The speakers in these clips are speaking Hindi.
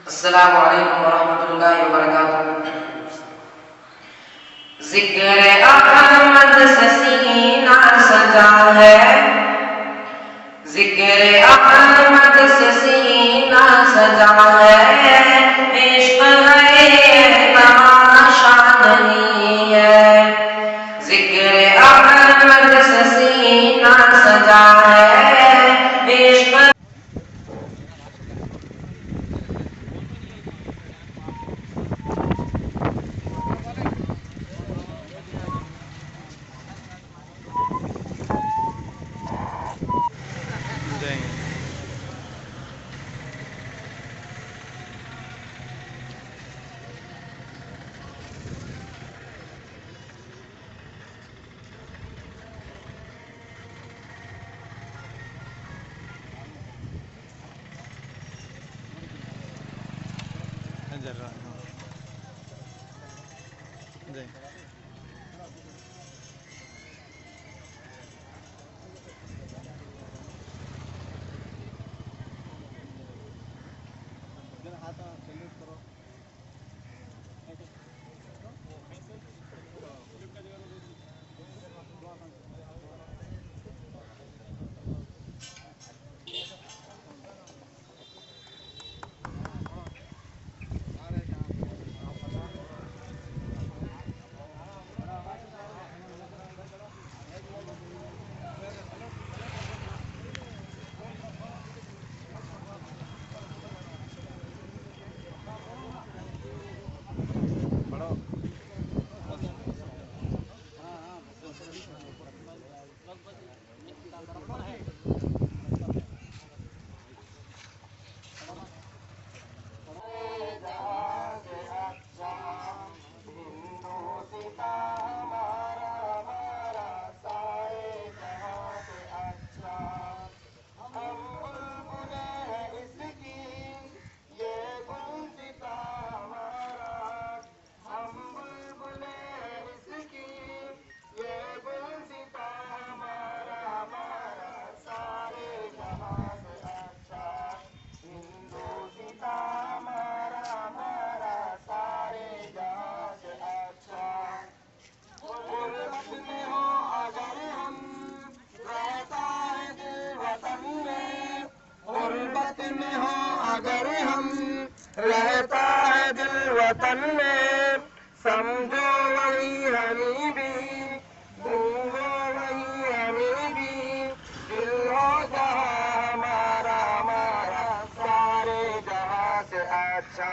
अस्सलामु अलैकुम वरहमतुल्लाहि वबरकातुहू। ज़िक्र अहमद से सीना सजा है, ज़िक्र अहमद से सीना सजा है, इश्क़ है तमाशा नहीं है। ज़िक्र अहमद से सीना सजा है, इश्क़ अगर हम रहता है दिल वतन में, समझो वही हमी भी, दूंगो वही हमी भी, दिल हो जहाँ हमारा हमारा सारे जहाँ से अच्छा,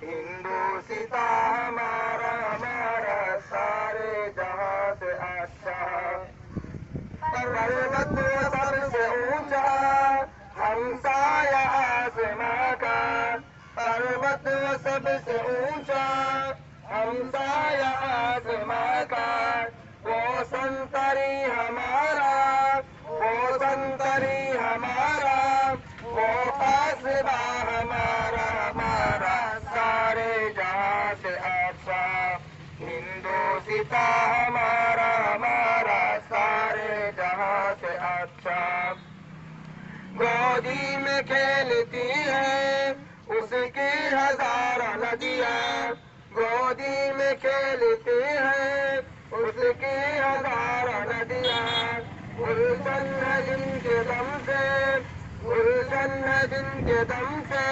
हिंदुस्ता हमारा हमारा सारे जहाँ से अच्छा। पर्वत सबसे ऊंचा हमसाया आसमां का, पर्वत सबसे ऊंचा हमसाया आसमां का, वो संतरी हमारा, वो संतरी हमारा, वो कासिबा हमारा हमारा सारे जहाँ से अच्छा, हिंदुस्ता हमारा हमारा सारे जहाँ से अच्छा। गोदी में खेलती है उसकी हजारों नदियाँ, गोदी में खेलती है उसकी हजारों नदियाँ, गुलशन है जिनके दम से, गुलशन है जिनके दम से,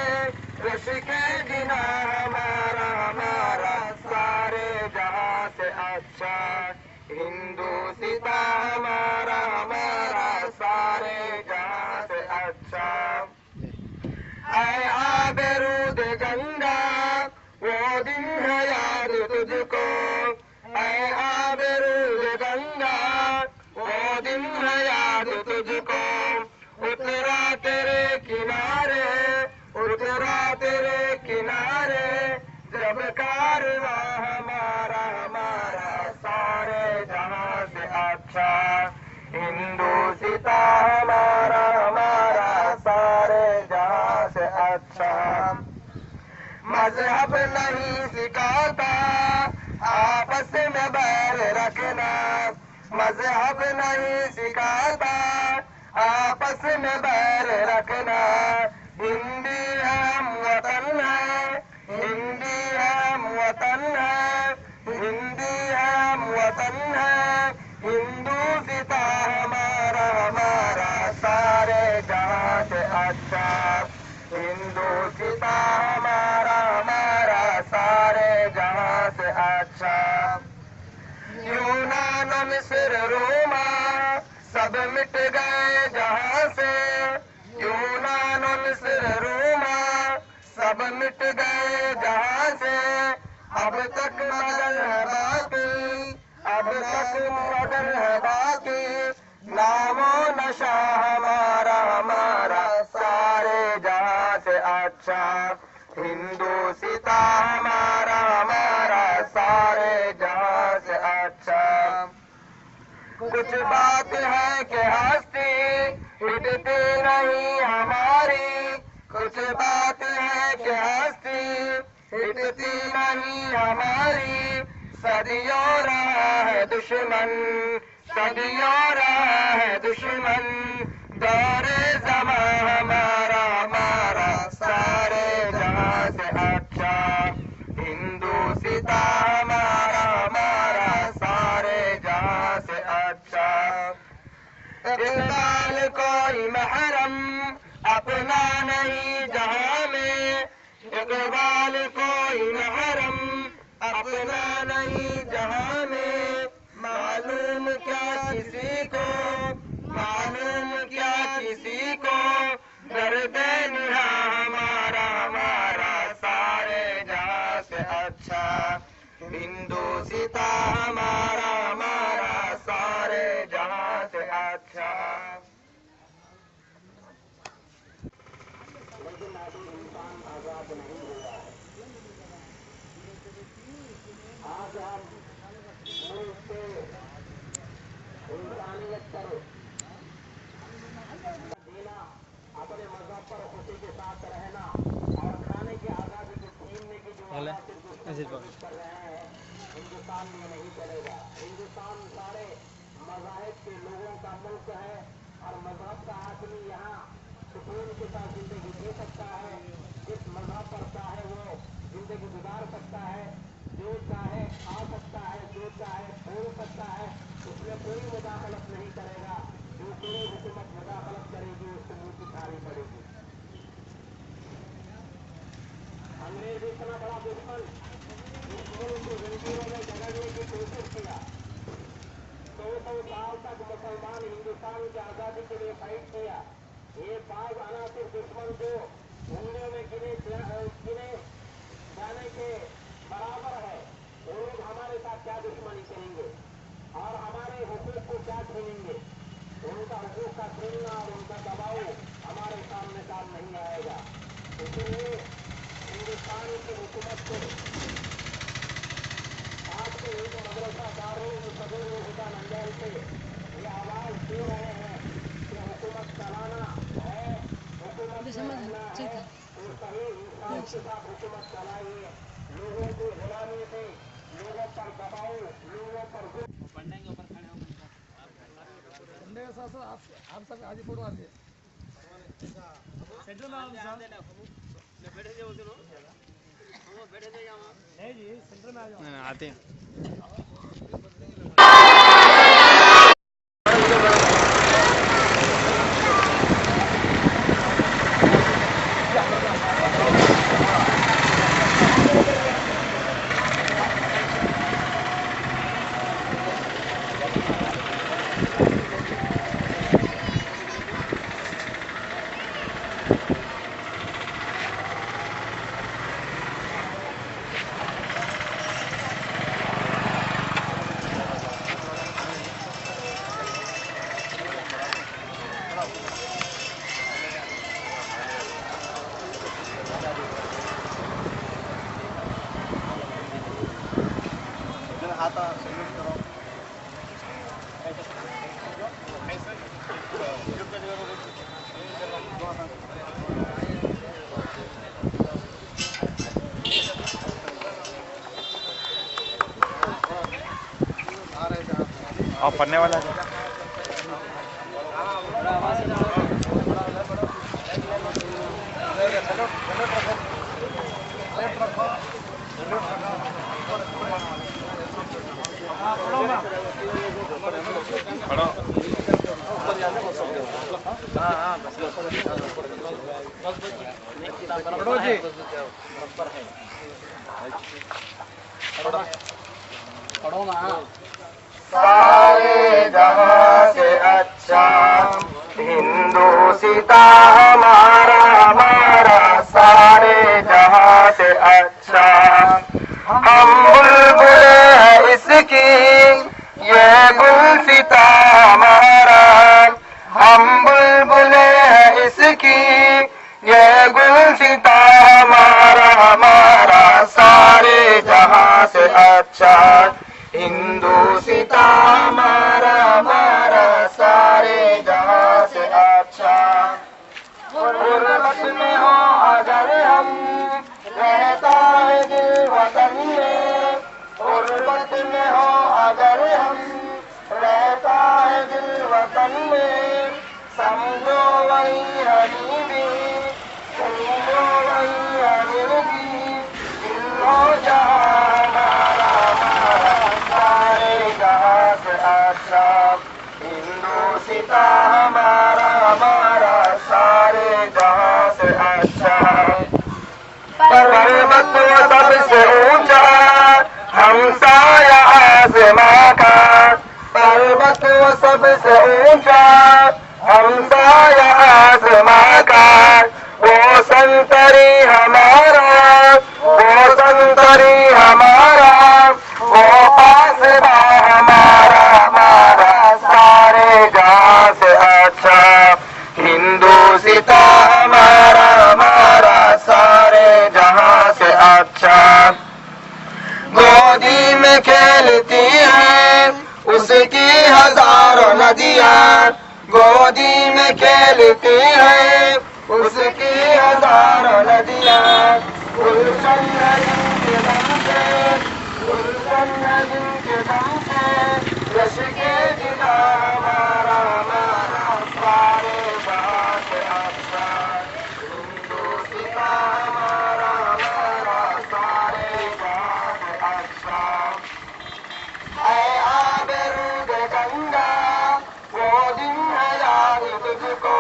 रश के बिना हमारा हमारा सारे जहाँ से अच्छा, हिंदुस्ता हमारा हमारा सारे जहाँ से अच्छा। ऐ आबरूद गंगा वो दिन है याद तुझको, ऐ आबरूद गंगा वो दिन है याद तुझको, उतरा तेरे किनारे, उतरा तेरे किनारे, जब कारवां हमारा हमारा सारे जहाँ से अच्छा, हिंदुस्ता हमारा हमारा सारे जहाँ से अच्छा। मजहब नहीं सिखाता आपस में बैर रखना, मजहब नहीं सिखाता आपस में बैर रखना, हिंदी है हम वतन है मिट गए जहाँ से, यूनान मिस्र रोमा, सब मिट गए जहाँ से। अब तक मगर है बाकी, अब तक मगर है बाकी, नामो नशा हमारा हमारा सारे जहाँ से अच्छा। हिंदुस्ता हमारा हमारा सारे जहाँ से अच्छा। कुछ बात है कि हस्ती हिटती नहीं हमारी, कुछ बात है कि हस्ती हिटती नहीं हमारी। सदियों रहा है दुश्मन, सदियों रहा है दुश्मन, दौरे ज़मा हमारा हमारा सारे जहाँ से अच्छा। हिंदुस्ता हमारा हमारा सारे जहाँ से अच्छा। इकबाल कोई महरम अपना नहीं जहाँ में, इकबाल कोई महरम अपना नहीं जहाँ में। मालूम क्या किसी को, मालूम क्या किसी को, दर्द निहा हमारा हमारा सारे जहाँ से अच्छा। हिंदुस्ता हमारा हमारा सारे जहाँ से अच्छा। लेकिन अभी इंसान आजाद नहीं हुआ है। आज हम मुल्क से इंसानियत पर जीना, अपने मजहब पर खुशी के साथ रहना और खाने की आज़ादी को छीनने की जो कोशिश कर रहे हैं, हिंदुस्तान में नहीं चलेगा। हिंदुस्तान सारे मज़ाहिब के लोगों का मुल्क है और मजहब का आदमी यहाँ सुकून के साथ जिंदगी जी सकता है। जिस मजहब पर चाहे वो जिंदगी गुजार सकता है, जो चाहे खा सकता है, जो चाहे बोल सकता है, उसमें कोई मुदाखलत नहीं करेगा। जो कोई हुकूमत मुदाखलत करेगी उसको मुंह की खानी पड़ेगी। अंग्रेज इतना बड़ा दुश्मन इस मुल्क को जंजीरों में जकड़ने की कोशिश किया। 200 साल तक मुसलमान हिंदुस्तान की आजादी के लिए फाइट किया। ये बाज अनासिर दुश्मन को उंगलियों में गिने जाने के बराबर है। वो लोग हमारे साथ क्या दुश्मनी करेंगे और हमारे हुकूक को क्या छीनेंगे। उनका हुकूक का छीनना और उनका दबाव हमारे सामने काम नहीं आएगा। इसलिए हिंदुस्तान की हुकूमत को आज के एक मदरसा दारुल सदर हुदा नंजल से ये आवाज दे रहे हैं कि हुकूमत चलाना है, हुकूमत चलाना है, तो सही इंसान के साथ हुकूमत चलाइए। लोगों को गुलामी से, लोगों पर दबाव, लोगों पर पढ़ने के ऊपर खड़े होंगे आप सब आगे फोटो आते हैं सेंटर में बैठे थे बोलते हो बैठे थे यहाँ नहीं जी सेंटर में आ जाओ आते हैं। और पढ़ने वाला है पढ़ो ना सारे जहां से अच्छा। हिंदू सीता हमारा हमारा सारे जहां से अच्छा। हम बुलबुल है इसकी ये गुलसिता हमारा। हम बुलबुल है इसकी ये गुलसिता हमारा हमारा सारे जहां से अच्छा। हिंदू सीता हमारा हमारा सारे जहां से अच्छा। गुर्बत में हो अगर हम रहता है दिल वतन में। गुर्बत में हो अगर हम रहता है दिल वतन में। समझो वही हबीबी समझो वही हबीबी दिल हो जहां हमारा हमारा सारे जहां से अच्छा। हिंदू सीता हमारा हमारा सारे जहां से अच्छा। पर्वत वो सबसे ऊंचा हमसाया आसमां का। पर्वत वो सबसे ऊंचा हमसाया आसमां का। वो संतरी हमारा वो संतरी हमारा वो पासबा हमारा हमारा सारे जहां से अच्छा। हिंदू सीता हमारा हमारा सारे जहां से अच्छा। गोदी में खेलती है उसकी हजारों नदियां। गोदी में खेलती है उसकी हजारों नदियां। गुलशन है जिनके दम से गुलशन है जिनके दम से यश के जिला हमारा हमारा सारे जहां से अच्छा। हिंदू सीता हमारा हमारा सारे जहां से अच्छा। ऐ आबरूद गंगा वो दिन है याद तुझको।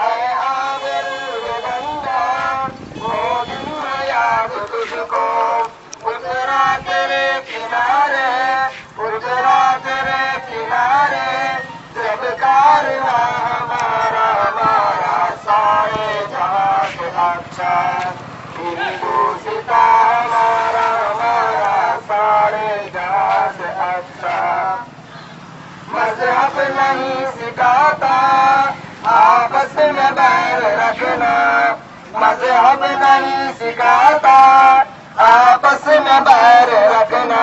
ऐ आबरूद गंगा वो दिन है याद तुझको। उतरा तेरे किनारे उतरा तेरे किनारे जब कारवां हमारा हमारा सारे जहां से अच्छा। हिंदू सीता हमारा हमारा सारे जहां से अच्छा। मजहब नहीं सिखाता आपस में बैर रखना। मजहब नहीं सिखाता आपस में बैर रखना।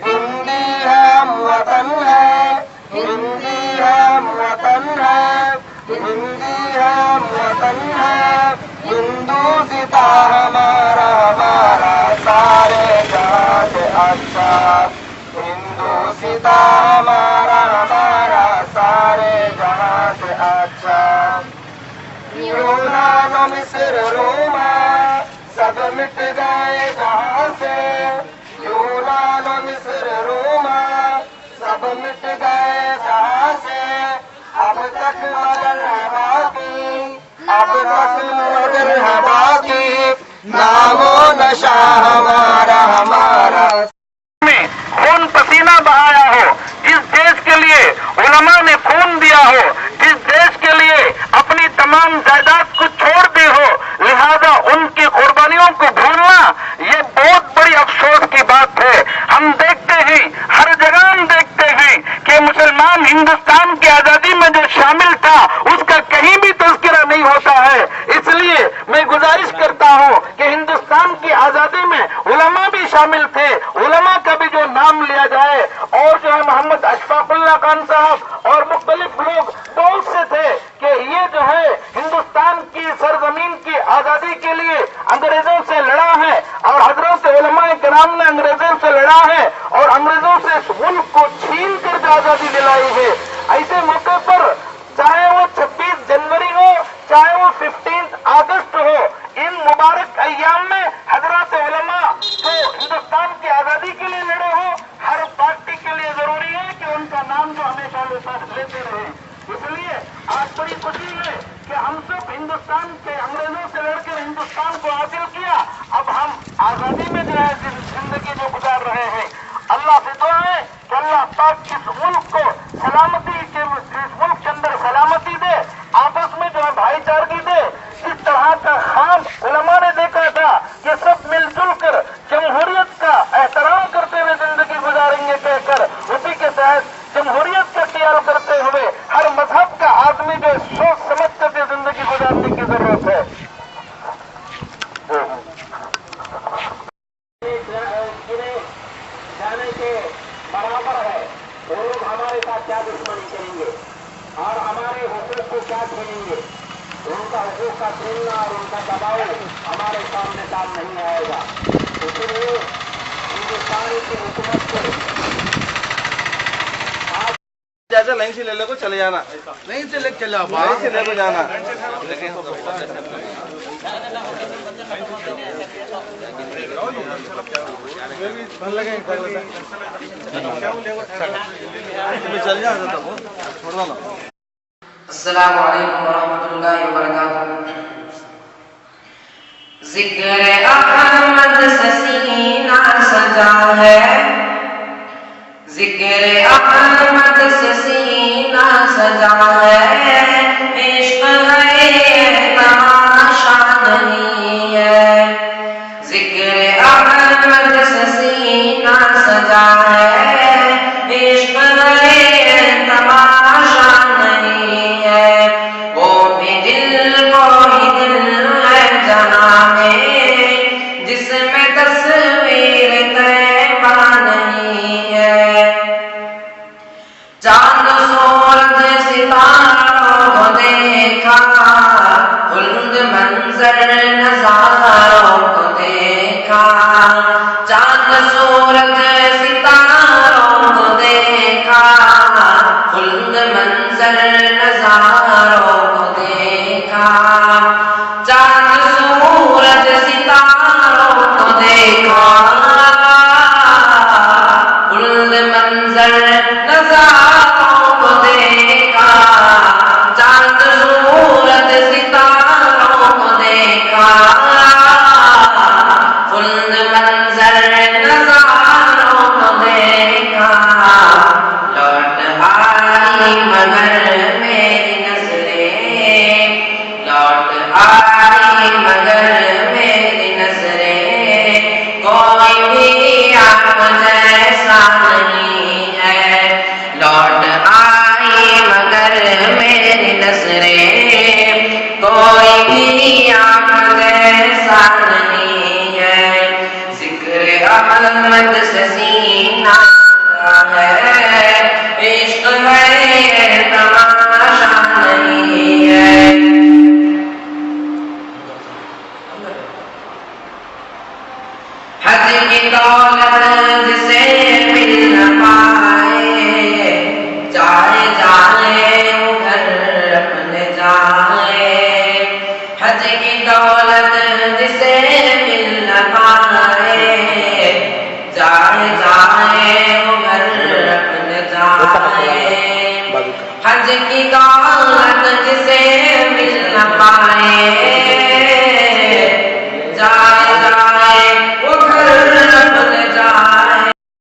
हिंदी है हम वतन है हिंदी है हम वतन है हिंदी है हम वतन है। हिंदू सीता हमारा हमारा सारे जहां से अच्छा। हिंदू सीता हमारा हमारा सारे जहां से अच्छा। यूनान मिस्र रोमा सब मिट गए जहां से। यूनान मिस्र रोमा सब मिट गए जहां से। अब तक मगर है बाकी अब तक मगर है बाकी नामो नशा हमारा हमारा। में खून पसीना बहाया हो जिस देश के लिए उलमा ने खून दिया हो जिस देश के लिए अपनी तमाम जायदाद को छोड़ दी हो लिहाजा उनकी कुर्बानियों को भूलना ये बहुत बड़ी अफसोस की बात है। हम देखते हैं हर जगह हम देखते हैं कि मुसलमान हिंदुस्तान की आजादी में जो शामिल था उसका कहीं भी तज़किरा नहीं होता है। इसलिए मैं गुजारिश करता हूं कि हिंदुस्तान की आजादी में उलमा भी शामिल थे। उलमा का भी जो नाम लिया जाए और जो है मोहम्मद अशफाकुल्लाह खान साहब और मुख्तलिफ लोग बोल से थे कि ये जो है हिंदुस्तान की सरजमीन की आजादी के लिए अंग्रेजों से लड़ा है और हजरत उलमाए किराम ने अंग्रेजों से लड़ा है और अंग्रेजों से इस मुल्क को छीन कर आजादी दिलाई है। ऐसे मौके पर चाहे वो 26 जनवरी हो चाहे वो 15 अगस्त हो इन मुबारक अय्याम में हजरत उलमा जो हिंदुस्तान की आजादी के लिए लड़े हो हर पार्टी के लिए जरूरी है कि उनका नाम जो हमेशा लेते रहे। इसलिए आज बड़ी खुशी है कि हम सब हिंदुस्तान के अंग्रेजों से लड़कर हिंदुस्तान को हासिल किया। अब हम आजादी में जो है जिंदगी जो गुजार रहे हैं। अल्लाह से दुआ है कि अल्लाह पाक लाइन से ले लो, चले जाना, नहीं से लेके चला लाइन से ले को जाना। चल जा छोड़ दो ना। अस्सलामु अलैकुम वरहमतुल्लाहि वबरकातुहू। जिक्र अहमद से सीना सजा है, जिक्र अहमद से सीना सजा है, इश्क है तमाशा नहीं है। जिक्र अहमद से सीना सजा है, इश्क है तमाशा नहीं है। वो भी दिल को ही दिल है जहां में, जिसमें तस्वीर तैबा नहीं है। चांद सूरज सितारों को देखा, उल्द मंजर नजारों को देखा। चांद सूरज सितारों को देखा, उल्द मंजर नजारों को देखा। चांद सूरज सितारों को देखा, उल्द मंजर नजारों को देखा। चांद सूरज सितारों को देखा, उल्द मंजर नजारों को देखा। लौट आई मगर मेरी नजरें, लौट आई मगर मेरी नजरें, कोई भी आप जैसा नहीं है। लौट आई मगर मेरी नजरें, कोई भी आप जैसा नहीं है। जिक्र अहमद से सीना है, इश्क है तमाशा नहीं है। हज की दौलत जिसे मिल न पाए, जाए जाए उधर अपने जाए। हज की दौलत जिसे मिल न पाए, जाए जाए उधर अपने जाए। हज की दौलत जिसे मिल न पाए, जाए जाए